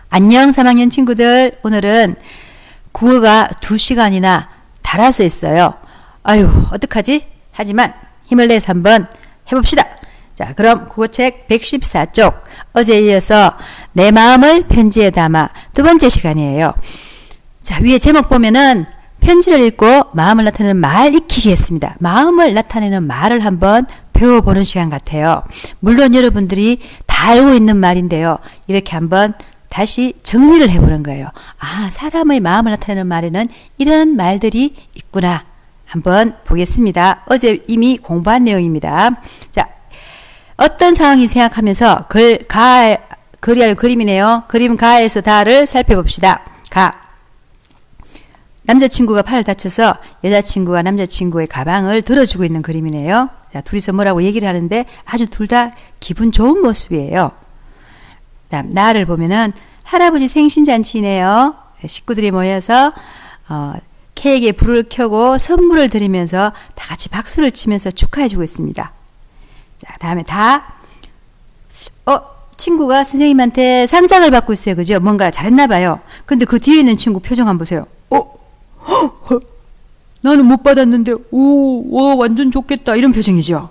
안녕 3학년 친구들, 오늘은 국어가 2시간이나 달아서 했어요. 아유 어떡하지? 하지만 힘을 내서 한번 해봅시다. 자, 그럼 국어책 114쪽 어제에 이어서 내 마음을 편지에 담아 두 번째 시간이에요. 자, 위에 제목 보면은 편지를 읽고 마음을 나타내는 말 익히기 했습니다. 마음을 나타내는 말을 한번 배워보는 시간 같아요. 물론 여러분들이 다 알고 있는 말인데요. 이렇게 한번 다시 정리를 해보는 거예요. 아, 사람의 마음을 나타내는 말에는 이런 말들이 있구나. 한번 보겠습니다. 어제 이미 공부한 내용입니다. 자, 어떤 상황이 생각하면서 그림이네요. 그림 가에서 다를 살펴봅시다. 남자친구가 팔을 다쳐서 여자친구가 남자친구의 가방을 들어주고 있는 그림이네요. 자, 둘이서 뭐라고 얘기를 하는데 아주 둘 다 기분 좋은 모습이에요. 다음 나를 보면은 할아버지 생신잔치네요. 식구들이 모여서 케이크에 불을 켜고 선물을 드리면서 다 같이 박수를 치면서 축하해주고 있습니다. 자, 다음에 친구가 선생님한테 상장을 받고 있어요. 그죠? 뭔가 잘했나봐요. 근데 그 뒤에 있는 친구 표정 한번 보세요. 나는 못 받았는데, 와, 완전 좋겠다. 이런 표정이죠.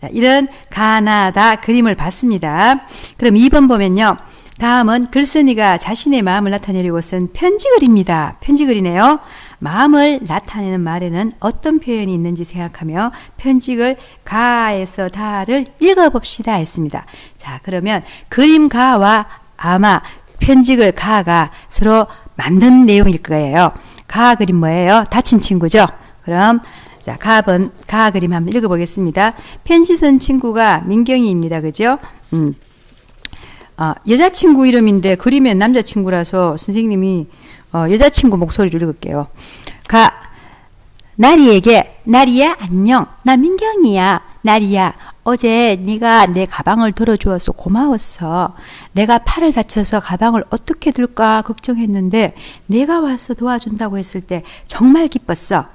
자, 이런 가나다 그림을 봤습니다. 그럼 2번 보면요. 다음은 글쓴이가 자신의 마음을 나타내려고 쓴 편지글입니다. 편지글이네요. 마음을 나타내는 말에는 어떤 표현이 있는지 생각하며 편지글 가에서 다를 읽어봅시다 했습니다. 자, 그러면 그림 가와 아마 편지글 가가 서로 맞는 내용일 거예요. 가 그림 뭐예요? 다친 친구죠. 그럼 자, 가 그림 한번 읽어보겠습니다. 편지 쓴 친구가 민경이입니다. 그죠? 여자친구 이름인데 그림엔 남자친구라서 선생님이 여자친구 목소리로 읽을게요. 나리에게, 나리야 안녕, 나 민경이야. 나리야, 어제 네가 내 가방을 들어주어서 고마웠어. 내가 팔을 다쳐서 가방을 어떻게 들까 걱정했는데 내가 와서 도와준다고 했을 때 정말 기뻤어.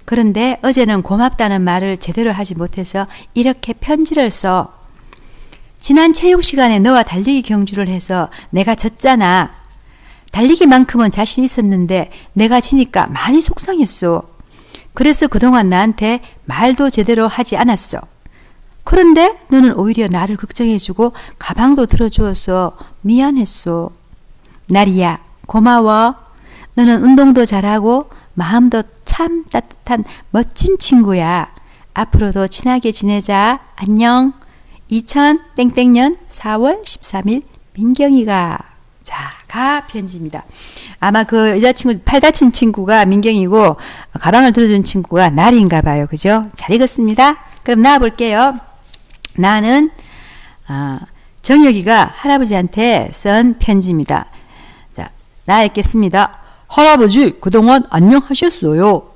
그런데 어제는 고맙다는 말을 제대로 하지 못해서 이렇게 편지를 써. 지난 체육 시간에 너와 달리기 경주를 해서 내가 졌잖아. 달리기만큼은 자신 있었는데 내가 지니까 많이 속상했어. 그래서 그동안 나한테 말도 제대로 하지 않았어. 그런데 너는 오히려 나를 걱정해주고 가방도 들어주어서 미안했어. 나리야, 고마워. 너는 운동도 잘하고 마음도 참 따뜻한 멋진 친구야. 앞으로도 친하게 지내자. 안녕. 2000땡땡년 4월 13일 민경이가. 자, 가 편지입니다. 아마 그 여자친구 팔 다친 친구가 민경이고 가방을 들어준 친구가 나리인가 봐요. 그죠? 잘 읽었습니다. 그럼 나와 볼게요. 나는 정혁이가 할아버지한테 쓴 편지입니다. 자, 나 읽겠습니다. 할아버지 그동안 안녕하셨어요.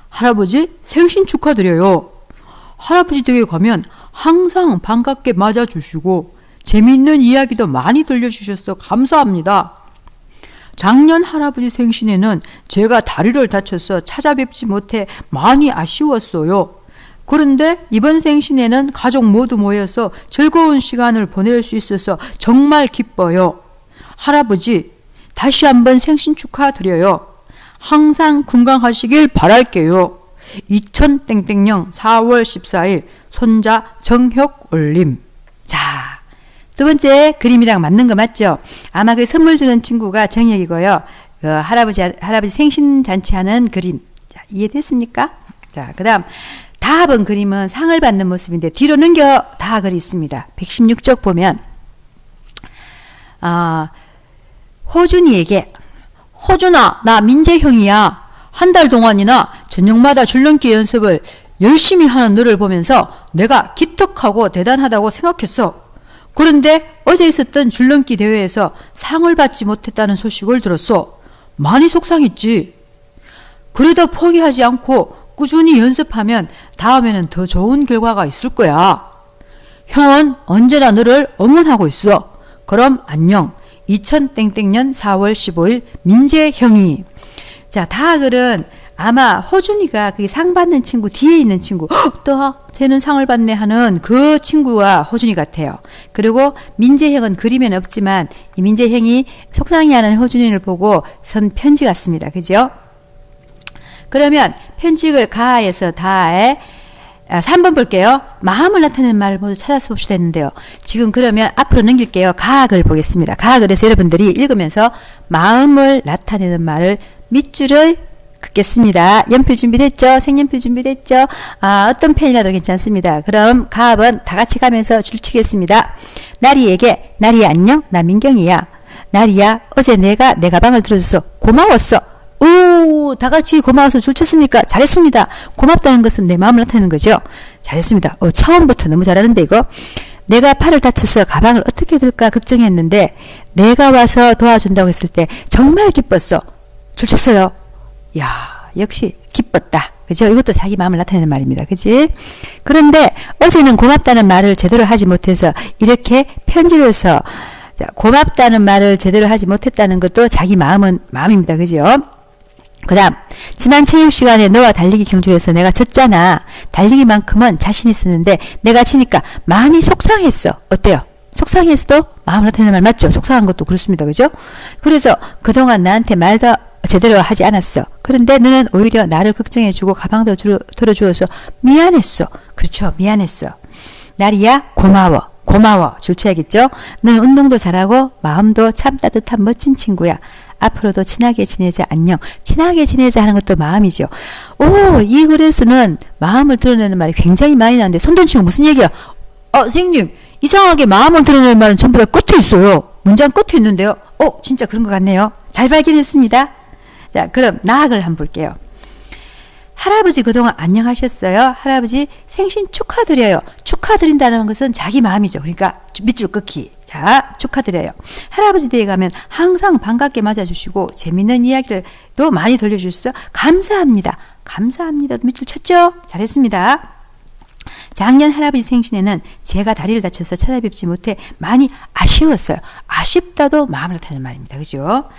할아버지 생신 축하드려요. 할아버지 댁에 가면 항상 반갑게 맞아주시고 재미있는 이야기도 많이 들려주셔서 감사합니다. 작년 할아버지 생신에는 제가 다리를 다쳐서 찾아뵙지 못해 많이 아쉬웠어요. 그런데 이번 생신에는 가족 모두 모여서 즐거운 시간을 보낼 수 있어서 정말 기뻐요. 할아버지 다시 한번 생신 축하드려요. 항상 건강하시길 바랄게요. 2000땡땡년 4월 14일 손자 정혁 올림. 자, 두 번째 그림이랑 맞는 거 맞죠? 아마 그 선물 주는 친구가 정혁이고요. 그 할아버지 생신 잔치하는 그림. 자, 이해됐습니까? 자, 그 다음 다합은 그림은 상을 받는 모습인데 뒤로 넘겨 다 글이 있습니다. 116쪽 보면 호준이에게 호준아, 나 민재형이야. 한 달 동안이나 저녁마다 줄넘기 연습을 열심히 하는 너를 보면서 내가 기특하고 대단하다고 생각했어. 그런데 어제 있었던 줄넘기 대회에서 상을 받지 못했다는 소식을 들었어. 많이 속상했지. 그래도 포기하지 않고 꾸준히 연습하면 다음에는 더 좋은 결과가 있을 거야. 형은 언제나 너를 응원하고 있어. 그럼 안녕. 2000땡땡년 4월 15일 민재형이. 자, 다글은 아마 호준이가 그 상 받는 친구 뒤에 있는 친구, 또 쟤는 상을 받네 하는 그 친구가 호준이 같아요. 그리고 민재형은 그림엔 없지만 이 민재형이 속상해하는 호준이를 보고 쓴 편지 같습니다. 그죠? 그러면 편지를 가에서 다에 3번 볼게요. 마음을 나타내는 말을 모두 찾아서 봅시다 했는데요. 지금 그러면 앞으로 넘길게요. 가학을 보겠습니다. 가학을 해서 여러분들이 읽으면서 마음을 나타내는 말을 밑줄을 긋겠습니다. 연필 준비됐죠? 색연필 준비됐죠? 어떤 펜이라도 괜찮습니다. 그럼 가합은 다 같이 가면서 줄치겠습니다. 나리에게, 나리 안녕, 나 민경이야. 나리야, 어제 내가 내 가방을 들어줘서 고마웠어. 오, 다 같이 고마워서 줄쳤습니까? 잘했습니다. 고맙다는 것은 내 마음을 나타내는 거죠. 잘했습니다. 처음부터 너무 잘하는데 이거. 내가 팔을 다쳐서 가방을 어떻게 들까 걱정했는데 내가 와서 도와준다고 했을 때 정말 기뻤어. 줄쳤어요. 야, 역시 기뻤다. 그죠? 이것도 자기 마음을 나타내는 말입니다. 그지? 그런데 어제는 고맙다는 말을 제대로 하지 못해서 이렇게 편지를 써. 자, 고맙다는 말을 제대로 하지 못했다는 것도 자기 마음입니다. 그죠? 그 다음, 지난 체육 시간에 너와 달리기 경주에서 내가 졌잖아. 달리기만큼은 자신 있었는데 내가 지니까 많이 속상했어. 어때요? 속상했어도 마음을 나타내는 말 맞죠? 속상한 것도 그렇습니다. 그죠? 그래서 그동안 나한테 말도 제대로 하지 않았어. 그런데 너는 오히려 나를 걱정해주고 가방도 들어주어서 미안했어. 그렇죠. 미안했어. 나리야, 고마워. 고마워. 줄쳐야겠죠? 너는 운동도 잘하고 마음도 참 따뜻한 멋진 친구야. 앞으로도 친하게 지내자. 안녕. 친하게 지내자 하는 것도 마음이죠. 오, 이 글에서는 마음을 드러내는 말이 굉장히 많이 나는데 손든 친구 무슨 얘기야? 선생님, 이상하게 마음을 드러내는 말은 전부 다 끝에 있어요. 문장 끝에 있는데요. 진짜 그런 것 같네요. 잘 발견했습니다. 자, 그럼 나학을 한번 볼게요. 할아버지 그동안 안녕하셨어요? 할아버지 생신 축하드려요. 축하드린다는 것은 자기 마음이죠. 그러니까 밑줄 긋기. 자, 축하드려요. 할아버지 댁에 가면 항상 반갑게 맞아주시고 재밌는 이야기를 또 많이 들려주셔서 감사합니다. 감사합니다. 밑줄 쳤죠? 잘했습니다. 작년 할아버지 생신에는 제가 다리를 다쳐서 찾아뵙지 못해 많이 아쉬웠어요. 아쉽다도 마음을 나타내는 말입니다. 그죠?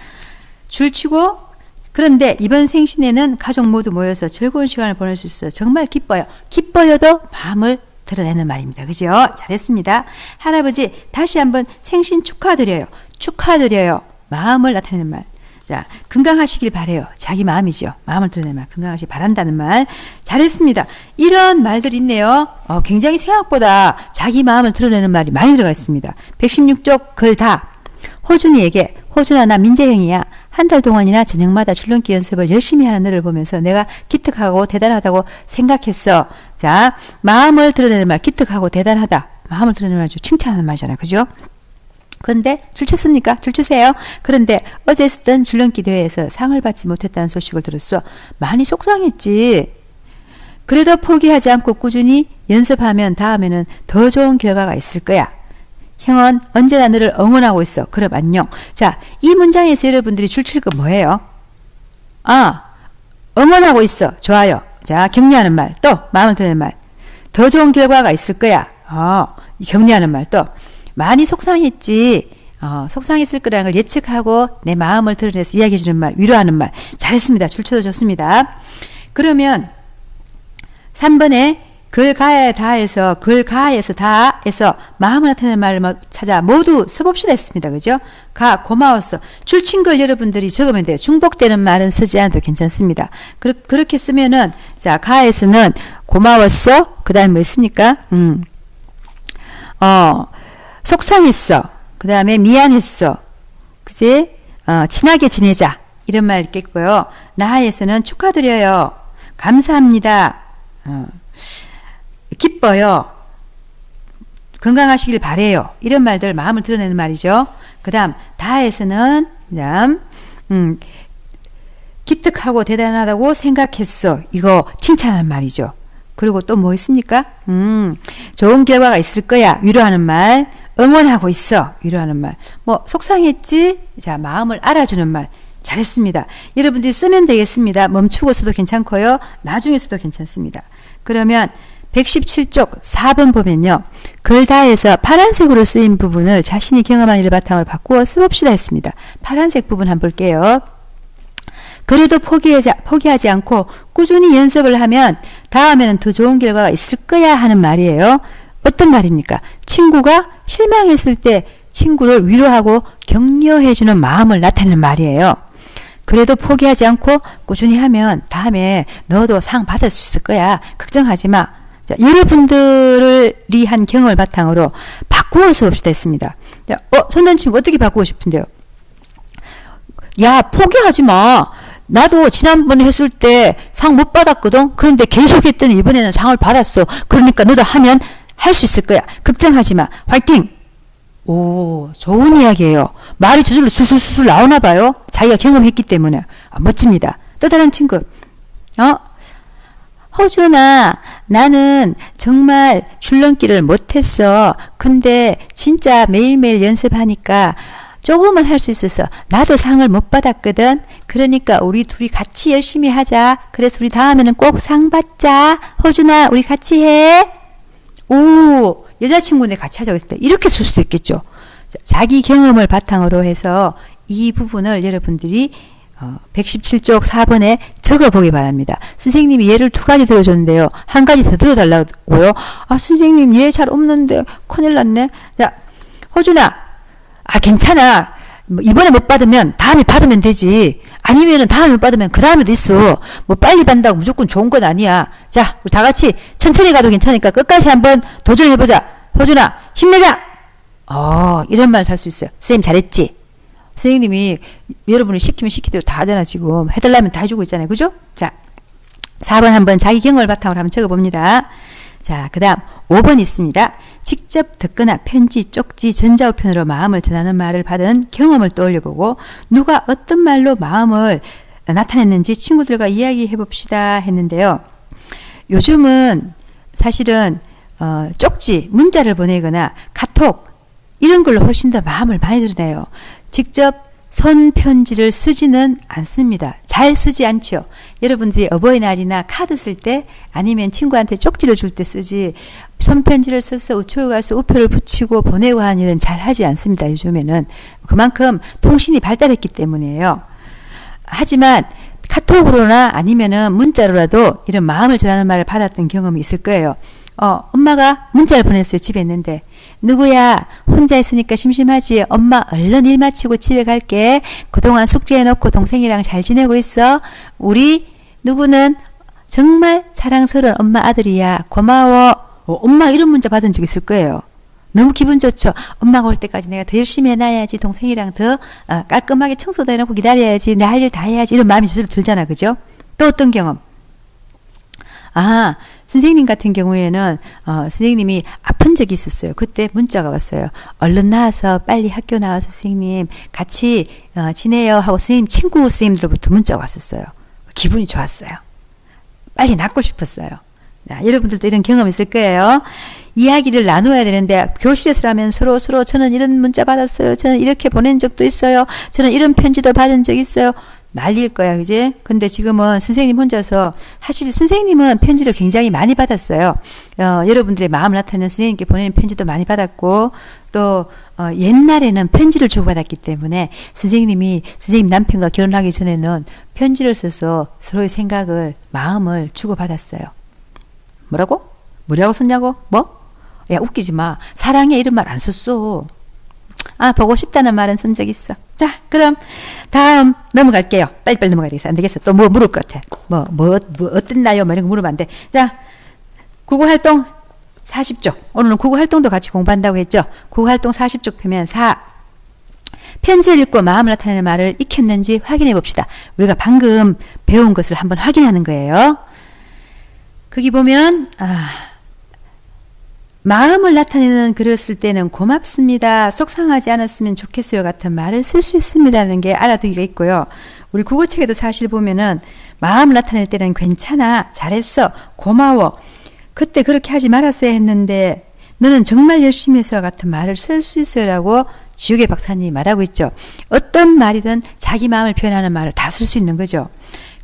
줄치고 그런데 이번 생신에는 가족 모두 모여서 즐거운 시간을 보낼 수 있어서 정말 기뻐요. 기뻐요도 마음을 드러내는 말입니다. 그죠? 잘했습니다. 할아버지 다시 한번 생신 축하드려요. 축하드려요. 마음을 나타내는 말. 자, 건강하시길 바래요. 자기 마음이죠. 마음을 드러내는 말. 건강하시길 바란다는 말. 잘했습니다. 이런 말들이 있네요. 굉장히 생각보다 자기 마음을 드러내는 말이 많이 들어가 있습니다. 116쪽 글 다. 호준이에게 호준아 나 민재형이야. 한 달 동안이나 저녁마다 줄넘기 연습을 열심히 하는 너를 보면서 내가 기특하고 대단하다고 생각했어. 자, 마음을 드러내는 말 기특하고 대단하다. 마음을 드러내는 말이죠. 칭찬하는 말이잖아요. 그죠? 그런데 줄쳤습니까? 줄치세요. 그런데 어제 있었던 줄넘기 대회에서 상을 받지 못했다는 소식을 들었어. 많이 속상했지. 그래도 포기하지 않고 꾸준히 연습하면 다음에는 더 좋은 결과가 있을 거야. 형은 언제나 너를 응원하고 있어. 그럼 안녕. 자, 이 문장에서 여러분들이 줄칠 거 뭐예요? 응원하고 있어. 좋아요. 자, 격려하는 말. 또 마음을 드러내는 말. 더 좋은 결과가 있을 거야. 격려하는 말. 또 많이 속상했지. 속상했을 거라는 걸 예측하고 내 마음을 드러내서 이야기해주는 말. 위로하는 말. 잘했습니다. 줄쳐도 좋습니다. 그러면 3번에 글가에서 다에서 마음을 나타내는 말을 찾아 모두 써봅시다 했습니다. 그죠? 고마웠어. 줄친 걸 여러분들이 적으면 돼요. 중복되는 말은 쓰지 않아도 괜찮습니다. 그렇게 쓰면은, 자, 가에서는 고마웠어. 그 다음에 뭐 있습니까? 속상했어. 그 다음에 미안했어. 그지? 친하게 지내자. 이런 말 있겠고요. 나에서는 축하드려요. 감사합니다. 기뻐요. 건강하시길 바래요. 이런 말들 마음을 드러내는 말이죠. 그 다음 다에서는 기특하고 대단하다고 생각했어. 이거 칭찬하는 말이죠. 그리고 또 뭐 있습니까? 좋은 결과가 있을 거야. 위로하는 말. 응원하고 있어. 위로하는 말. 뭐 속상했지? 자, 마음을 알아주는 말. 잘했습니다. 여러분들이 쓰면 되겠습니다. 멈추고 써도 괜찮고요. 나중에 써도 괜찮습니다. 그러면 117쪽 4번 보면요. 글다에서 파란색으로 쓰인 부분을 자신이 경험한 일을 바탕으로 바꾸어 써봅시다 했습니다. 파란색 부분 한번 볼게요. 그래도 포기하지 않고 꾸준히 연습을 하면 다음에는 더 좋은 결과가 있을 거야 하는 말이에요. 어떤 말입니까? 친구가 실망했을 때 친구를 위로하고 격려해주는 마음을 나타내는 말이에요. 그래도 포기하지 않고 꾸준히 하면 다음에 너도 상 받을 수 있을 거야. 걱정하지 마. 자, 여러분들이 한 경험을 바탕으로 바꾸어서 봅시다 했습니다. 자, 손난 친구 어떻게 바꾸고 싶은데요? 야, 포기하지 마. 나도 지난번에 했을 때 상 못 받았거든. 그런데 계속 했더니 이번에는 상을 받았어. 그러니까 너도 하면 할 수 있을 거야. 걱정하지 마. 화이팅! 오, 좋은 이야기예요. 말이 저절로 수술수술 나오나 봐요. 자기가 경험했기 때문에. 멋집니다. 또 다른 친구. 허준아, 나는 정말 줄넘기를 못했어. 근데 진짜 매일매일 연습하니까 조금은 할 수 있었어. 나도 상을 못 받았거든. 그러니까 우리 둘이 같이 열심히 하자. 그래서 우리 다음에는 꼭 상 받자. 허준아, 우리 같이 해. 오, 여자친구네 같이 하자고 했을 때 이렇게 쓸 수도 있겠죠. 자기 경험을 바탕으로 해서 이 부분을 여러분들이 117쪽 4번에 적어보기 바랍니다. 선생님이 예를 2가지 들어줬는데요. 한 가지 더 들어달라고요. 아, 선생님 예 잘 없는데 큰일 났네. 자, 허준아, 괜찮아. 이번에 못 받으면 다음에 받으면 되지. 아니면은 다음에 못 받으면 그 다음에도 있어. 뭐 빨리 받는다고 무조건 좋은 건 아니야. 자, 우리 다 같이 천천히 가도 괜찮으니까 끝까지 한번 도전해보자. 허준아, 힘내자. 이런 말 할 수 있어요. 선생님 잘했지? 선생님이 여러분이 시키면 시키대로 다 하잖아. 지금 해달라면 다 해주고 있잖아요. 그죠? 자, 4번 한번 자기 경험을 바탕으로 한번 적어봅니다. 자, 그 다음 5번 있습니다. 직접 듣거나 편지, 쪽지, 전자우편으로 마음을 전하는 말을 받은 경험을 떠올려보고 누가 어떤 말로 마음을 나타냈는지 친구들과 이야기해 봅시다 했는데요. 요즘은 사실은 쪽지, 문자를 보내거나 카톡 이런 걸로 훨씬 더 마음을 많이 드러내요. 직접 손편지를 쓰지는 않습니다. 잘 쓰지 않죠. 여러분들이 어버이날이나 카드 쓸 때 아니면 친구한테 쪽지를 줄 때 쓰지 손편지를 써서 우체국 가서 우표를 붙이고 보내고 하는 일은 잘 하지 않습니다. 요즘에는. 그만큼 통신이 발달했기 때문이에요. 하지만 카톡으로나 아니면은 문자로라도 이런 마음을 전하는 말을 받았던 경험이 있을 거예요. 엄마가 문자를 보냈어요. 집에 있는데. 누구야? 혼자 있으니까 심심하지? 엄마 얼른 일 마치고 집에 갈게. 그동안 숙제해놓고 동생이랑 잘 지내고 있어. 우리 누구는 정말 사랑스러운 엄마 아들이야. 고마워. 엄마 이런 문자 받은 적 있을 거예요. 너무 기분 좋죠. 엄마가 올 때까지 내가 더 열심히 해놔야지. 동생이랑 더 깔끔하게 청소도 해놓고 기다려야지. 내 할 일 다 해야지. 이런 마음이 저절로 들잖아. 그죠? 또 어떤 경험? 선생님 같은 경우에는 선생님이 아픈 적이 있었어요. 그때 문자가 왔어요. 얼른 나와서 빨리 학교 나와서 선생님 같이 지내요 하고 친구 선생님들로부터 문자가 왔었어요. 기분이 좋았어요. 빨리 낫고 싶었어요. 여러분들도 이런 경험 있을 거예요. 이야기를 나눠야 되는데 교실에서라면 서로 저는 이런 문자 받았어요. 저는 이렇게 보낸 적도 있어요. 저는 이런 편지도 받은 적 있어요. 난리일 거야, 그지? 근데 지금은 선생님 혼자서, 사실 선생님은 편지를 굉장히 많이 받았어요. 여러분들의 마음을 나타내는 선생님께 보내는 편지도 많이 받았고, 또, 옛날에는 편지를 주고받았기 때문에 선생님 남편과 결혼하기 전에는 편지를 써서 서로의 생각을, 마음을 주고받았어요. 뭐라고 썼냐고? 야, 웃기지 마. 사랑해, 이런 말 안 썼어. 보고 싶다는 말은 쓴 적 있어. 자, 그럼 다음 넘어갈게요. 빨리빨리 넘어가야 되겠어. 안 되겠어. 또 뭐 물을 것 같아. 어땠나요? 이런 거 물으면 안 돼. 자, 국어활동 40쪽. 오늘은 국어활동도 같이 공부한다고 했죠. 국어활동 40쪽 펴면 4. 편지를 읽고 마음을 나타내는 말을 익혔는지 확인해 봅시다. 우리가 방금 배운 것을 한번 확인하는 거예요. 거기 보면 마음을 나타내는 글을 쓸 때는 고맙습니다. 속상하지 않았으면 좋겠어요 같은 말을 쓸 수 있습니다라는 게 알아두기가 있고요. 우리 국어책에도 사실 보면은 마음을 나타낼 때는 괜찮아, 잘했어, 고마워, 그때 그렇게 하지 말았어야 했는데 너는 정말 열심히 해서 같은 말을 쓸 수 있어요 라고 지우개 박사님이 말하고 있죠. 어떤 말이든 자기 마음을 표현하는 말을 다 쓸 수 있는 거죠.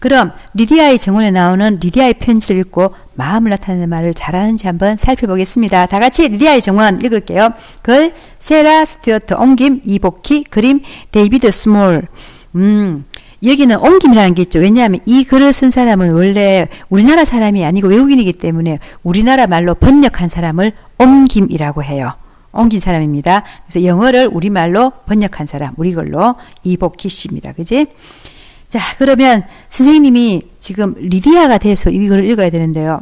그럼 리디아의 정원에 나오는 리디아의 편지를 읽고 마음을 나타내는 말을 잘하는지 한번 살펴보겠습니다. 다 같이 리디아의 정원 읽을게요. 글 세라 스튜어트 옮김 이복희 그림 데이비드 스몰. 여기는 옮김이라는 게 있죠. 왜냐하면 이 글을 쓴 사람은 원래 우리나라 사람이 아니고 외국인이기 때문에 우리나라 말로 번역한 사람을 옮김이라고 해요. 옮긴 사람입니다. 그래서 영어를 우리말로 번역한 사람, 우리 걸로 이복희 씨입니다. 그지? 자, 그러면 선생님이 지금 리디아가 돼서 이걸 읽어야 되는데요.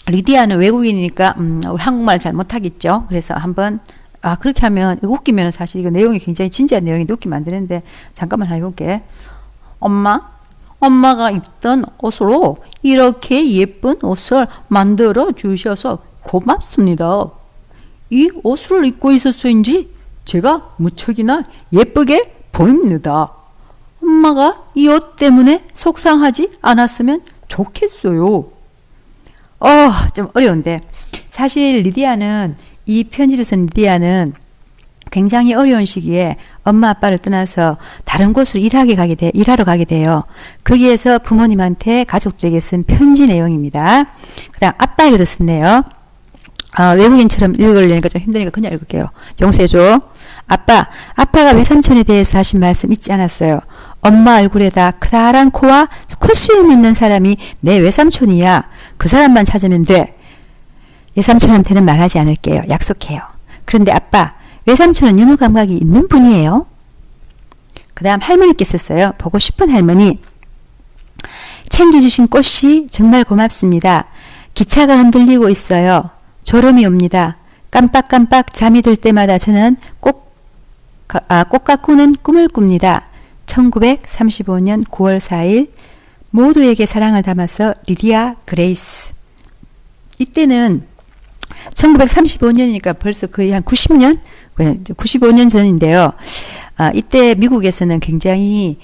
리디아는 외국인이니까 한국말 잘 못하겠죠. 그래서 한번 그렇게 하면 이거 웃기면 사실 이거 내용이 굉장히 진지한 내용인데 웃기면 안 되는데 잠깐만 해볼게. 엄마가 입던 옷으로 이렇게 예쁜 옷을 만들어 주셔서 고맙습니다. 이 옷을 입고 있었어인지 제가 무척이나 예쁘게 보입니다. 엄마가 이 옷 때문에 속상하지 않았으면 좋겠어요. 좀 어려운데 사실 리디아는 이 편지를 쓴 리디아는 굉장히 어려운 시기에 엄마 아빠를 떠나서 다른 곳을 일하러 가게 돼요. 거기에서 부모님한테 가족들에게 쓴 편지 내용입니다. 그 다음 아빠에게도 썼네요. 외국인처럼 읽으려니까 좀 힘드니까 그냥 읽을게요. 용서해줘. 아빠가 외삼촌에 대해서 하신 말씀 잊지 않았어요. 엄마 얼굴에다 크다란 코와 콧수염 있는 사람이 내 외삼촌이야. 그 사람만 찾으면 돼. 외삼촌한테는 말하지 않을게요. 약속해요. 그런데 아빠, 외삼촌은 유머 감각이 있는 분이에요. 그 다음 할머니께 썼어요. 보고 싶은 할머니. 챙겨주신 꽃이 정말 고맙습니다. 기차가 흔들리고 있어요. 졸음이 옵니다. 깜빡깜빡 잠이 들 때마다 저는 꽃 가꾸는 꿈을 꿉니다. 1935년 9월 4일 모두에게 사랑을 담아서 리디아 그레이스. 이때는 1935년이니까 벌써 거의 한 90년? 95년 전인데요. 이때 미국에서는 굉장히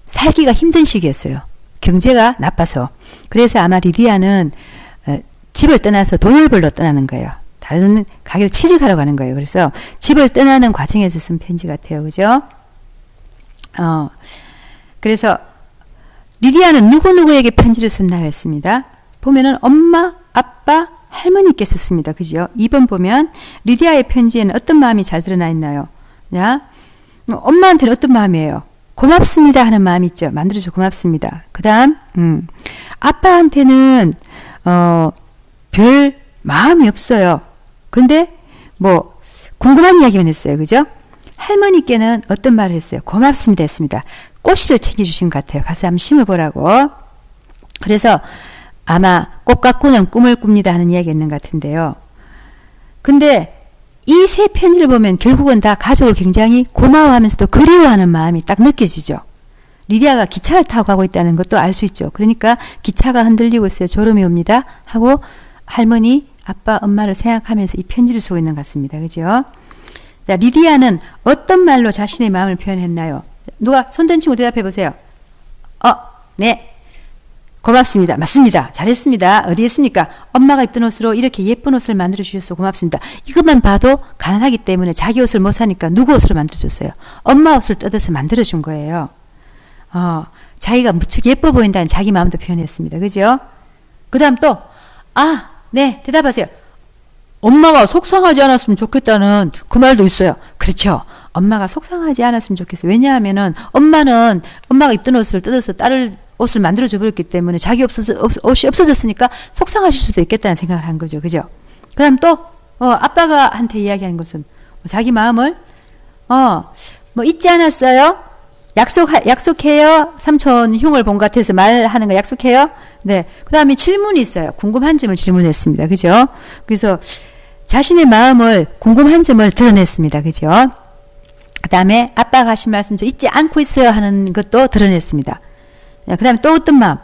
살기가 힘든 시기였어요. 경제가 나빠서. 그래서 아마 리디아는 집을 떠나서 돈을 벌러 떠나는 거예요. 다른 가게를 취직하러 가는 거예요. 그래서 집을 떠나는 과정에서 쓴 편지 같아요. 그죠? 그래서 리디아는 누구누구에게 편지를 썼나 했습니다. 보면은 엄마, 아빠, 할머니께 썼습니다. 그죠? 2번 보면 리디아의 편지에는 어떤 마음이 잘 드러나 있나요? 엄마한테는 어떤 마음이에요? 고맙습니다 하는 마음이 있죠. 만들어줘서 고맙습니다. 그 다음 아빠한테는 별 마음이 없어요. 근데 뭐 궁금한 이야기만 했어요. 그죠? 할머니께는 어떤 말을 했어요? 고맙습니다 했습니다. 꽃씨를 챙겨주신 것 같아요. 가서 한번 심어보라고. 그래서 아마 꽃 가꾸는 꿈을 꿉니다 하는 이야기가 있는 것 같은데요. 근데 이 세 편지를 보면 결국은 다 가족을 굉장히 고마워하면서도 그리워하는 마음이 딱 느껴지죠. 리디아가 기차를 타고 가고 있다는 것도 알 수 있죠. 그러니까 기차가 흔들리고 있어요. 졸음이 옵니다 하고 할머니, 아빠, 엄마를 생각하면서 이 편지를 쓰고 있는 것 같습니다. 그죠? 자, 리디아는 어떤 말로 자신의 마음을 표현했나요? 누가 손든 친구 대답해 보세요. 네. 고맙습니다. 맞습니다. 잘했습니다. 어디 했습니까? 엄마가 입던 옷으로 이렇게 예쁜 옷을 만들어 주셔서 고맙습니다. 이것만 봐도 가난하기 때문에 자기 옷을 못 사니까 누구 옷으로 만들어 줬어요? 엄마 옷을 뜯어서 만들어 준 거예요. 자기가 무척 예뻐 보인다는 자기 마음도 표현했습니다. 그죠? 그 다음 또 네, 대답하세요. 엄마가 속상하지 않았으면 좋겠다는 그 말도 있어요. 그렇죠. 엄마가 속상하지 않았으면 좋겠어요. 왜냐하면은 엄마가 입던 옷을 뜯어서 딸을 옷을 만들어줘 버렸기 때문에 자기 옷이 없어졌으니까 속상하실 수도 있겠다는 생각을 한 거죠. 그죠? 그 다음 또 아빠가 한테 이야기하는 것은 자기 마음을 뭐 잊지 않았어요? 약속해요? 삼촌 흉을 본 것 같아서 말하는 거 약속해요? 네. 그 다음에 질문이 있어요. 궁금한 점을 질문했습니다. 그죠? 그래서 자신의 마음을 궁금한 점을 드러냈습니다. 그죠? 그 다음에 아빠가 하신 말씀 잊지 않고 있어요 하는 것도 드러냈습니다. 그 다음에 또 어떤 마음?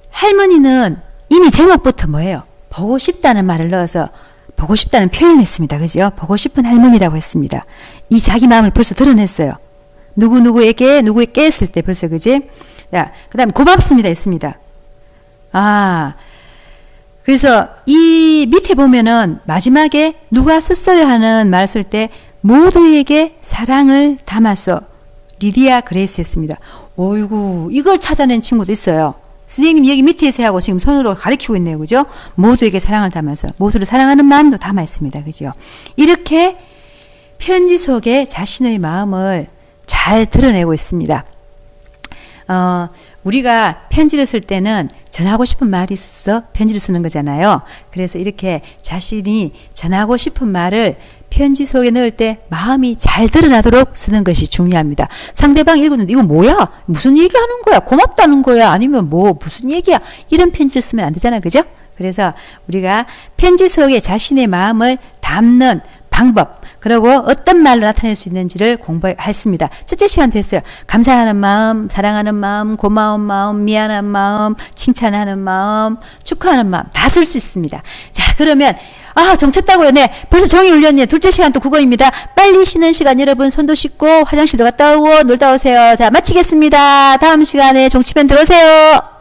할머니는 이미 제목부터 뭐예요? 보고 싶다는 말을 넣어서 보고 싶다는 표현을 했습니다. 그죠? 보고 싶은 할머니라고 했습니다. 이 자기 마음을 벌써 드러냈어요. 누구에게 했을 때 벌써 그지? 자, 그 다음에 고맙습니다 했습니다. 그래서 이 밑에 보면은 마지막에 누가 썼어요 하는 말 쓸 때 모두에게 사랑을 담아서 리디아 그레이스 했습니다. 어이구, 이걸 찾아낸 친구도 있어요. 선생님 여기 밑에서 하고 지금 손으로 가리키고 있네요. 그죠? 모두에게 사랑을 담아서 모두를 사랑하는 마음도 담아 있습니다. 그죠? 이렇게 편지 속에 자신의 마음을 잘 드러내고 있습니다. 우리가 편지를 쓸 때는 전하고 싶은 말이 있어서 편지를 쓰는 거잖아요. 그래서 이렇게 자신이 전하고 싶은 말을 편지 속에 넣을 때 마음이 잘 드러나도록 쓰는 것이 중요합니다. 상대방 읽었는데 이거 뭐야? 무슨 얘기하는 거야? 고맙다는 거야? 아니면 무슨 얘기야? 이런 편지를 쓰면 안 되잖아요. 그죠? 그래서 우리가 편지 속에 자신의 마음을 담는 방법, 그리고 어떤 말로 나타낼 수 있는지를 공부했습니다. 첫째 시간 됐어요. 감사하는 마음, 사랑하는 마음, 고마운 마음, 미안한 마음, 칭찬하는 마음, 축하하는 마음 다 쓸 수 있습니다. 자, 그러면 정쳤다고요. 네, 벌써 정이 울렸네요. 둘째 시간 또 국어입니다. 빨리 쉬는 시간 여러분 손도 씻고 화장실도 갔다 오고 놀다 오세요. 자, 마치겠습니다. 다음 시간에 종치편 들어오세요.